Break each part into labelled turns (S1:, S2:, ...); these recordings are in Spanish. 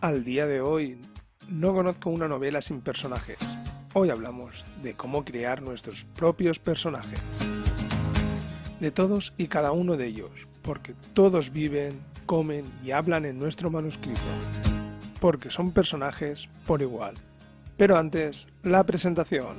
S1: Al día de hoy no conozco una novela sin personajes. Hoy hablamos de cómo crear nuestros propios personajes. De todos y cada uno de ellos, porque todos viven, comen y hablan en nuestro manuscrito. Porque son personajes por igual. Pero antes, la presentación.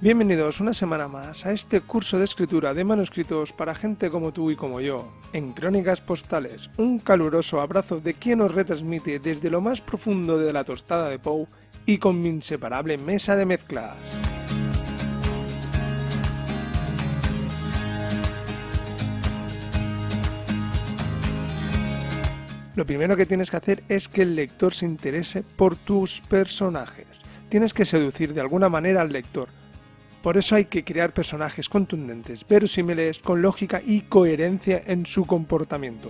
S1: Bienvenidos una semana más a este curso de escritura de manuscritos para gente como tú y como yo. En Crónicas Postales, un caluroso abrazo de quien os retransmite desde lo más profundo de la tostada de Pou y con mi inseparable mesa de mezclas. Lo primero que tienes que hacer es que el lector se interese por tus personajes. Tienes que seducir de alguna manera al lector. Por eso hay que crear personajes contundentes, verosímiles, con lógica y coherencia en su comportamiento.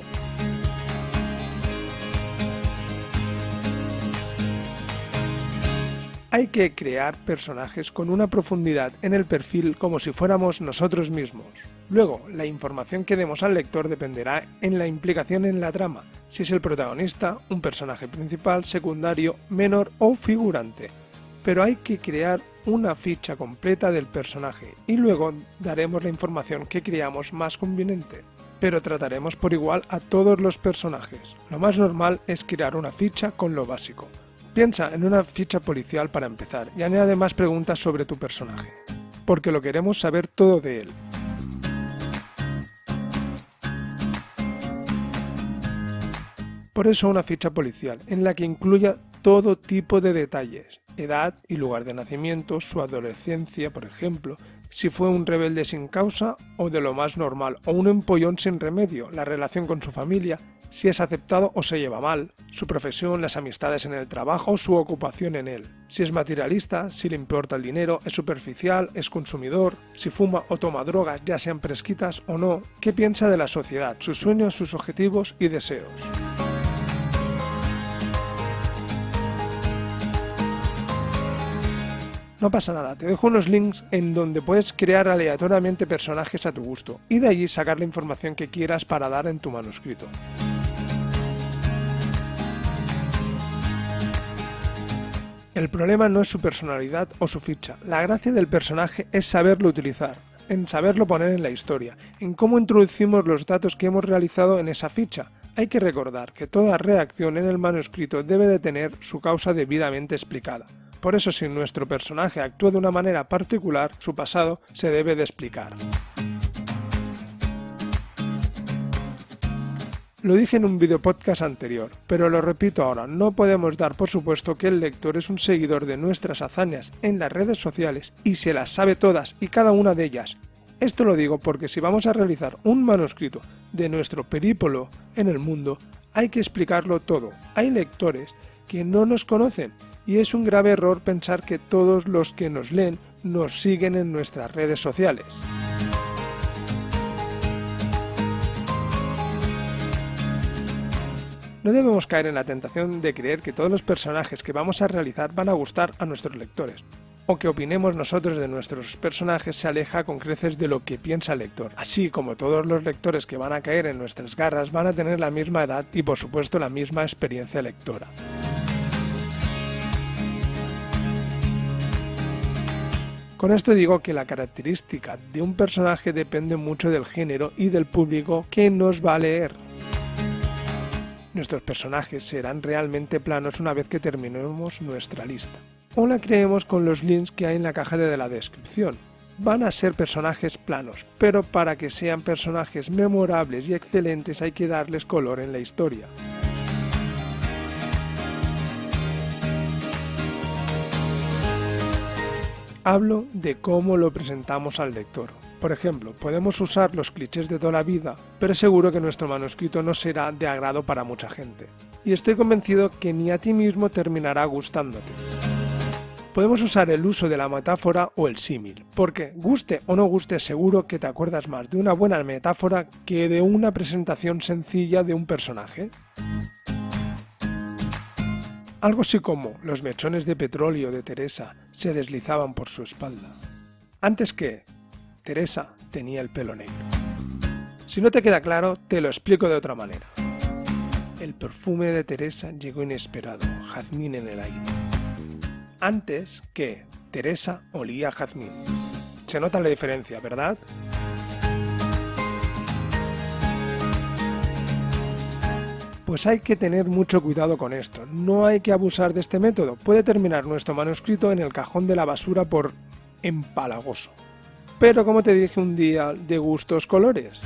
S1: Hay que crear personajes con una profundidad en el perfil como si fuéramos nosotros mismos. Luego, la información que demos al lector dependerá en la implicación en la trama, si es el protagonista, un personaje principal, secundario, menor o figurante. Pero hay que crear una ficha completa del personaje y luego daremos la información que creamos más conveniente. Pero trataremos por igual a todos los personajes. Lo más normal es crear una ficha con lo básico. Piensa en una ficha policial para empezar y añade más preguntas sobre tu personaje, porque lo queremos saber todo de él. Por eso una ficha policial en la que incluya todo tipo de detalles, edad y lugar de nacimiento, su adolescencia, por ejemplo, si fue un rebelde sin causa o de lo más normal, o un empollón sin remedio, la relación con su familia, si es aceptado o se lleva mal, su profesión, las amistades en el trabajo, su ocupación en él, si es materialista, si le importa el dinero, es superficial, es consumidor, si fuma o toma drogas, ya sean prescritas o no, qué piensa de la sociedad, sus sueños, sus objetivos y deseos. No pasa nada, te dejo unos links en donde puedes crear aleatoriamente personajes a tu gusto y de allí sacar la información que quieras para dar en tu manuscrito. El problema no es su personalidad o su ficha, la gracia del personaje es saberlo utilizar, en saberlo poner en la historia, en cómo introducimos los datos que hemos realizado en esa ficha. Hay que recordar que toda redacción en el manuscrito debe de tener su causa debidamente explicada. Por eso, si nuestro personaje actúa de una manera particular, su pasado se debe de explicar. Lo dije en un video podcast anterior, pero lo repito ahora, no podemos dar por supuesto que el lector es un seguidor de nuestras hazañas en las redes sociales y se las sabe todas y cada una de ellas. Esto lo digo porque si vamos a realizar un manuscrito de nuestro periplo en el mundo, hay que explicarlo todo. Hay lectores que no nos conocen y es un grave error pensar que todos los que nos leen nos siguen en nuestras redes sociales. No debemos caer en la tentación de creer que todos los personajes que vamos a realizar van a gustar a nuestros lectores, o que opinemos nosotros de nuestros personajes se aleja con creces de lo que piensa el lector. Así como todos los lectores que van a caer en nuestras garras van a tener la misma edad y por supuesto la misma experiencia lectora. Con esto digo que la característica de un personaje depende mucho del género y del público que nos va a leer. Nuestros personajes serán realmente planos una vez que terminemos nuestra lista. O la creemos con los links que hay en la caja de la descripción. Van a ser personajes planos, pero para que sean personajes memorables y excelentes hay que darles color en la historia. Hablo de cómo lo presentamos al lector. Por ejemplo, podemos usar los clichés de toda la vida, pero seguro que nuestro manuscrito no será de agrado para mucha gente. Y estoy convencido que ni a ti mismo terminará gustándote. Podemos usar el uso de la metáfora o el símil, porque guste o no guste seguro que te acuerdas más de una buena metáfora que de una presentación sencilla de un personaje. Algo así como los mechones de petróleo de Teresa se deslizaban por su espalda. Antes que Teresa tenía el pelo negro. Si no te queda claro, te lo explico de otra manera. El perfume de Teresa llegó inesperado, jazmín en el aire. Antes que Teresa olía a jazmín. Se nota la diferencia, ¿verdad? Pues hay que tener mucho cuidado con esto, no hay que abusar de este método, puede terminar nuestro manuscrito en el cajón de la basura por empalagoso. Pero como te dije un día, de gustos colores.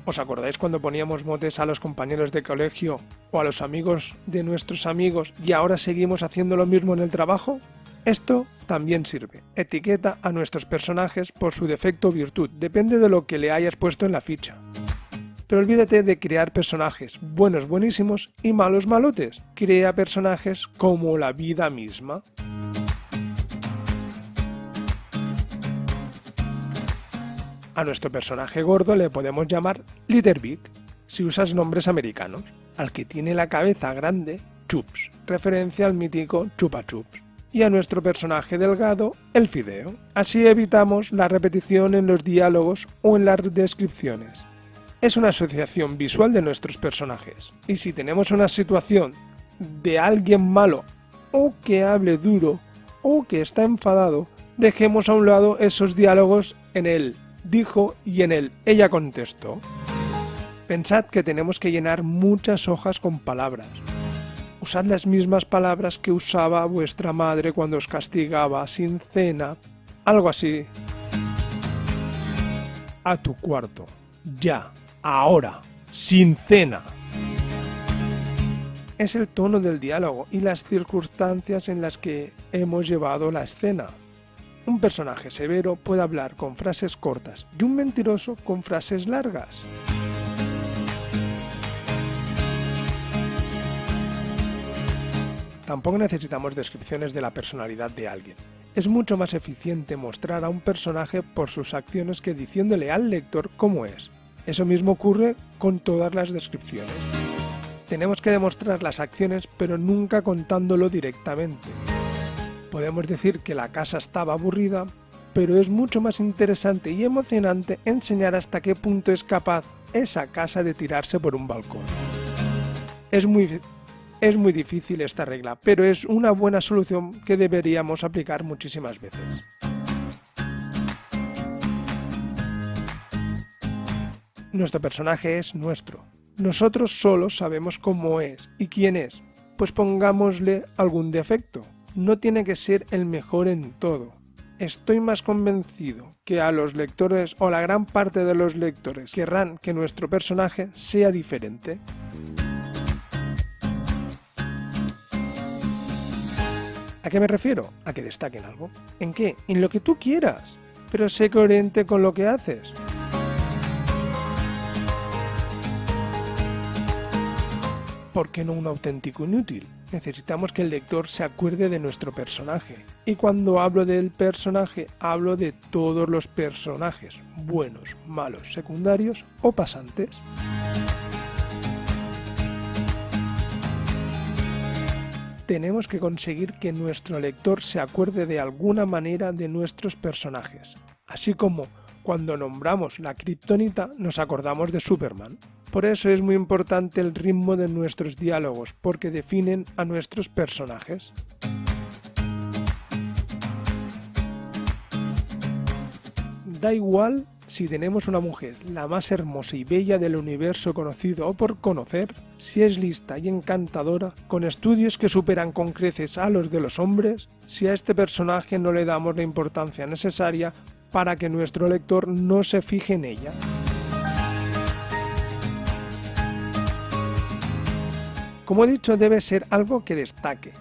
S1: ¿Os acordáis cuando poníamos motes a los compañeros de colegio o a los amigos de nuestros amigos y ahora seguimos haciendo lo mismo en el trabajo? Esto también sirve. Etiqueta a nuestros personajes por su defecto o virtud, depende de lo que le hayas puesto en la ficha. Pero olvídate de crear personajes buenos buenísimos y malos malotes. Crea personajes como la vida misma. A nuestro personaje gordo le podemos llamar Little Big, si usas nombres americanos. Al que tiene la cabeza grande, Chups, referencia al mítico Chupa Chups. Y a nuestro personaje delgado, el Fideo. Así evitamos la repetición en los diálogos o en las descripciones. Es una asociación visual de nuestros personajes. Y si tenemos una situación de alguien malo, o que hable duro, o que está enfadado, dejemos a un lado esos diálogos en el dijo y en el ella contestó. Pensad que tenemos que llenar muchas hojas con palabras. Usad las mismas palabras que usaba vuestra madre cuando os castigaba sin cena, algo así. A tu cuarto, ya, ahora, sin cena. Es el tono del diálogo y las circunstancias en las que hemos llevado la escena. Un personaje severo puede hablar con frases cortas y un mentiroso con frases largas. Tampoco necesitamos descripciones de la personalidad de alguien. Es mucho más eficiente mostrar a un personaje por sus acciones que diciéndole al lector cómo es. Eso mismo ocurre con todas las descripciones. Tenemos que demostrar las acciones, pero nunca contándolo directamente. Podemos decir que la casa estaba aburrida, pero es mucho más interesante y emocionante enseñar hasta qué punto es capaz esa casa de tirarse por un balcón. Es muy difícil esta regla, pero es una buena solución que deberíamos aplicar muchísimas veces. Nuestro personaje es nuestro. Nosotros solo sabemos cómo es y quién es, pues pongámosle algún defecto. No tiene que ser el mejor en todo. Estoy más convencido que a los lectores o la gran parte de los lectores querrán que nuestro personaje sea diferente. ¿A qué me refiero? A que destaquen algo. ¿En qué? En lo que tú quieras, pero sé coherente con lo que haces. ¿Por qué no un auténtico inútil? Necesitamos que el lector se acuerde de nuestro personaje. Y cuando hablo del personaje, hablo de todos los personajes, buenos, malos, secundarios o pasantes. Tenemos que conseguir que nuestro lector se acuerde de alguna manera de nuestros personajes, así como cuando nombramos la kriptonita nos acordamos de Superman. Por eso es muy importante el ritmo de nuestros diálogos, porque definen a nuestros personajes. Da igual si tenemos una mujer, la más hermosa y bella del universo conocido o por conocer, si es lista y encantadora, con estudios que superan con creces a los de los hombres, si a este personaje no le damos la importancia necesaria para que nuestro lector no se fije en ella. Como he dicho, debe ser algo que destaque,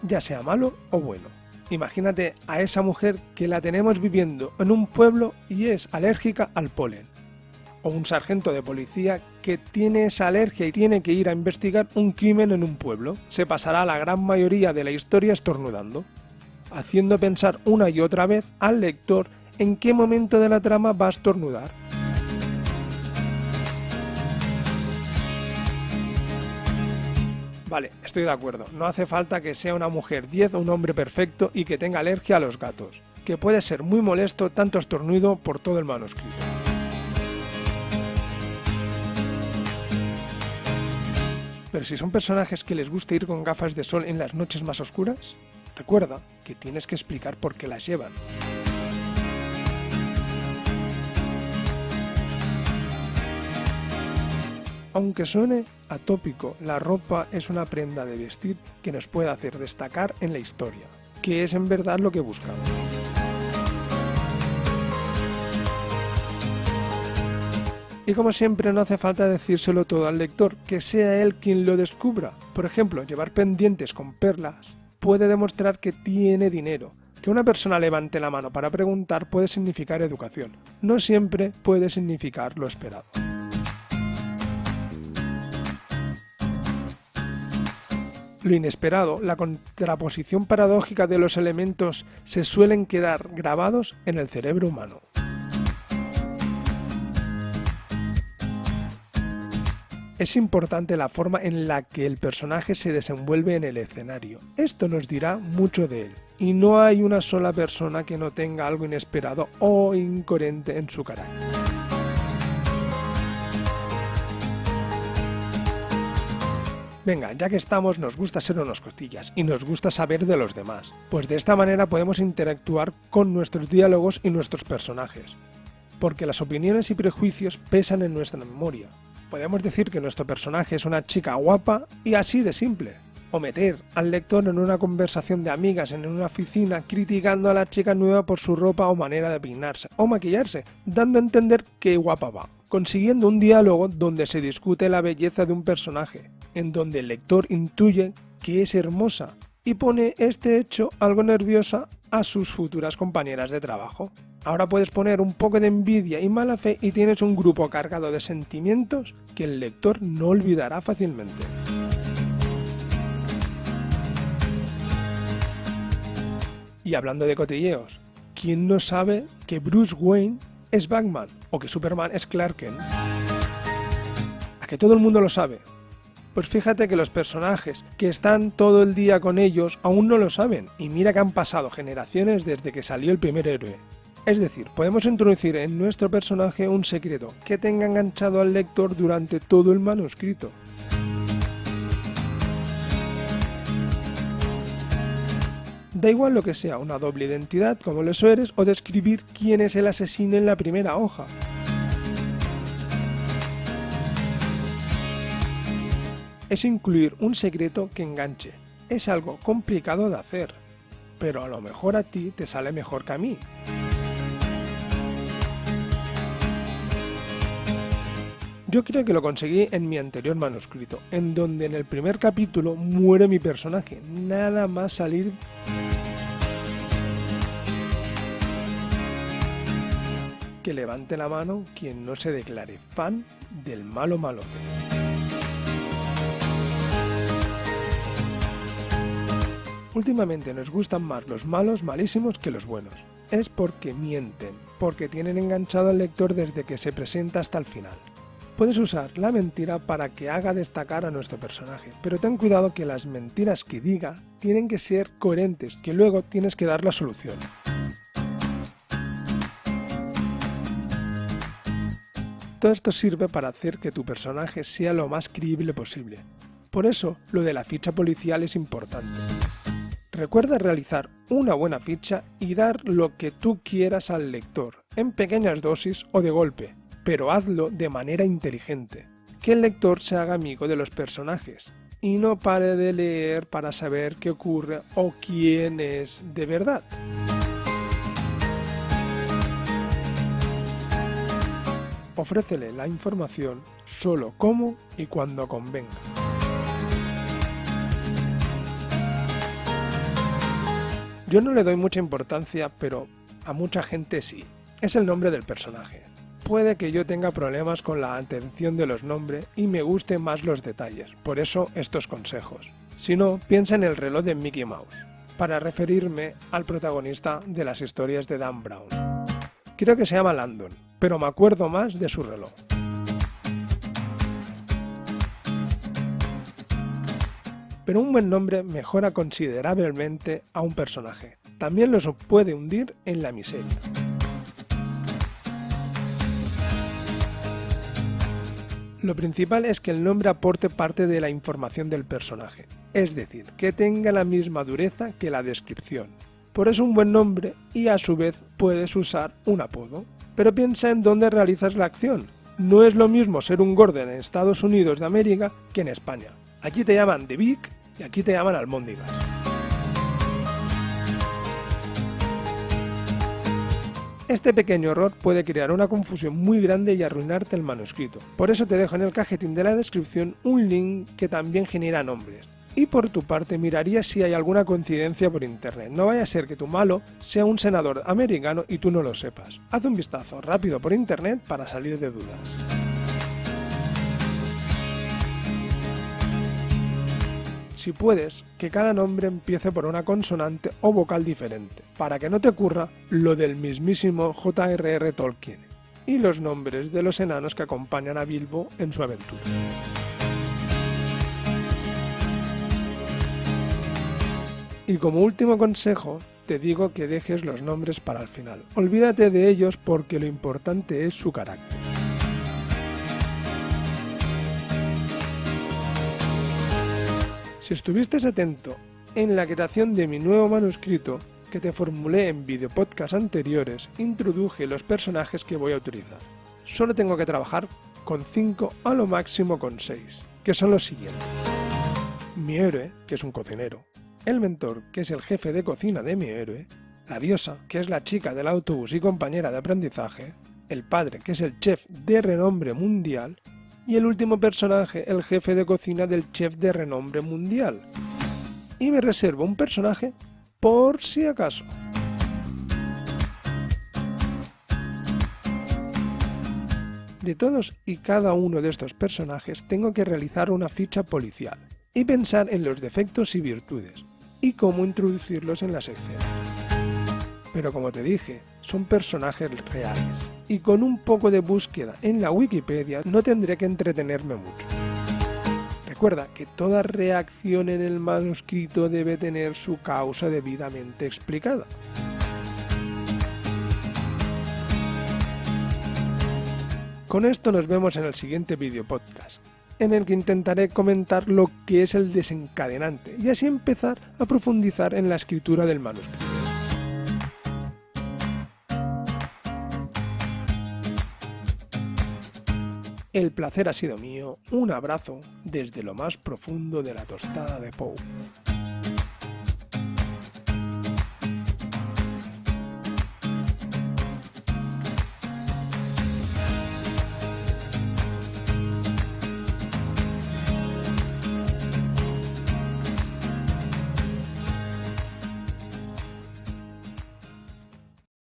S1: ya sea malo o bueno. Imagínate a esa mujer que la tenemos viviendo en un pueblo y es alérgica al polen. O un sargento de policía que tiene esa alergia y tiene que ir a investigar un crimen en un pueblo. Se pasará la gran mayoría de la historia estornudando, haciendo pensar una y otra vez al lector en qué momento de la trama va a estornudar. Vale, estoy de acuerdo, no hace falta que sea una mujer 10 o un hombre perfecto y que tenga alergia a los gatos. que puede ser muy molesto tanto estornudo por todo el manuscrito. Pero si son personajes que les gusta ir con gafas de sol en las noches más oscuras, recuerda que tienes que explicar por qué las llevan. Aunque suene atópico, la ropa es una prenda de vestir que nos puede hacer destacar en la historia, que es en verdad lo que buscamos. Y como siempre no hace falta decírselo todo al lector, que sea él quien lo descubra. Por ejemplo, llevar pendientes con perlas puede demostrar que tiene dinero. Que una persona levante la mano para preguntar puede significar educación. No siempre puede significar lo esperado. Lo inesperado, la contraposición paradójica de los elementos se suelen quedar grabados en el cerebro humano. Es importante la forma en la que el personaje se desenvuelve en el escenario. Esto nos dirá mucho de él, y no hay una sola persona que no tenga algo inesperado o incoherente en su carácter. Venga, ya que estamos, nos gusta ser unos costillas y nos gusta saber de los demás, pues de esta manera podemos interactuar con nuestros diálogos y nuestros personajes, porque las opiniones y prejuicios pesan en nuestra memoria. Podemos decir que nuestro personaje es una chica guapa y así de simple, o meter al lector en una conversación de amigas en una oficina criticando a la chica nueva por su ropa o manera de peinarse o maquillarse, dando a entender que guapa va, consiguiendo un diálogo donde se discute la belleza de un personaje, en donde el lector intuye que es hermosa y pone este hecho algo nerviosa a sus futuras compañeras de trabajo. Ahora puedes poner un poco de envidia y mala fe y tienes un grupo cargado de sentimientos que el lector no olvidará fácilmente. Y hablando de cotilleos, ¿quién no sabe que Bruce Wayne es Batman o que Superman es Clark Kent? ¿A que todo el mundo lo sabe? Pues fíjate que los personajes que están todo el día con ellos aún no lo saben, y mira que han pasado generaciones desde que salió el primer héroe. Es decir, podemos introducir en nuestro personaje un secreto que tenga enganchado al lector durante todo el manuscrito. Da igual lo que sea, una doble identidad como los eres o describir quién es el asesino en la primera hoja. Es incluir un secreto que enganche. Es algo complicado de hacer, pero a lo mejor a ti te sale mejor que a mí. Yo creo que lo conseguí en mi anterior manuscrito, en donde en el primer capítulo muere mi personaje, nada más salir. Que levante la mano quien no se declare fan del malo malote. Últimamente nos gustan más los malos malísimos que los buenos. Es porque mienten, porque tienen enganchado al lector desde que se presenta hasta el final. Puedes usar la mentira para que haga destacar a nuestro personaje, pero ten cuidado que las mentiras que diga tienen que ser coherentes, que luego tienes que dar la solución. Todo esto sirve para hacer que tu personaje sea lo más creíble posible. Por eso, lo de la ficha policial es importante. Recuerda realizar una buena ficha y dar lo que tú quieras al lector, en pequeñas dosis o de golpe, pero hazlo de manera inteligente. Que el lector se haga amigo de los personajes y no pare de leer para saber qué ocurre o quién es de verdad. Ofrécele la información solo como y cuando convenga. Yo no le doy mucha importancia, pero a mucha gente sí. Es el nombre del personaje. Puede que yo tenga problemas con la atención de los nombres y me gusten más los detalles, por eso estos consejos. Si no, piensa en el reloj de Mickey Mouse, para referirme al protagonista de las historias de Dan Brown. Creo que se llama Landon, pero me acuerdo más de su reloj. Pero un buen nombre mejora considerablemente a un personaje. también los puede hundir en la miseria. Lo principal es que el nombre aporte parte de la información del personaje, es decir, que tenga la misma dureza que la descripción. Por eso un buen nombre y a su vez puedes usar un apodo. Pero piensa en dónde realizas la acción. No es lo mismo ser un Gordon en Estados Unidos de América que en España. Aquí te llaman The Vic y aquí te llaman Almóndigas. Este pequeño error puede crear una confusión muy grande y arruinarte el manuscrito. Por eso te dejo en el cajetín de la descripción un link que también genera nombres. Y por tu parte miraría si hay alguna coincidencia por internet. No vaya a ser que tu malo sea un senador americano y tú no lo sepas. Haz un vistazo rápido por internet para salir de dudas. Si puedes, que cada nombre empiece por una consonante o vocal diferente, para que no te ocurra lo del mismísimo J.R.R. Tolkien y los nombres de los enanos que acompañan a Bilbo en su aventura. Y como último consejo, te digo que dejes los nombres para el final. Olvídate de ellos porque lo importante es su carácter. Si estuviste atento en la creación de mi nuevo manuscrito que te formulé en videopodcasts anteriores, introduje los personajes que voy a utilizar. Solo tengo que trabajar con 5 a lo máximo con 6, que son los siguientes. Mi héroe, que es un cocinero. El mentor, que es el jefe de cocina de mi héroe. La diosa, que es la chica del autobús y compañera de aprendizaje. El padre, que es el chef de renombre mundial. Y el último personaje, el jefe de cocina del chef de renombre mundial. Y me reservo un personaje por si acaso. De todos y cada uno de estos personajes tengo que realizar una ficha policial y pensar en los defectos y virtudes y cómo introducirlos en la sección. Pero como te dije, son personajes reales y con un poco de búsqueda en la Wikipedia no tendré que entretenerme mucho. Recuerda que toda reacción en el manuscrito debe tener su causa debidamente explicada. Con esto nos vemos en el siguiente video podcast, en el que intentaré comentar lo que es el desencadenante y así empezar a profundizar en la escritura del manuscrito. El placer ha sido mío, un abrazo desde lo más profundo de la tostada de Pou.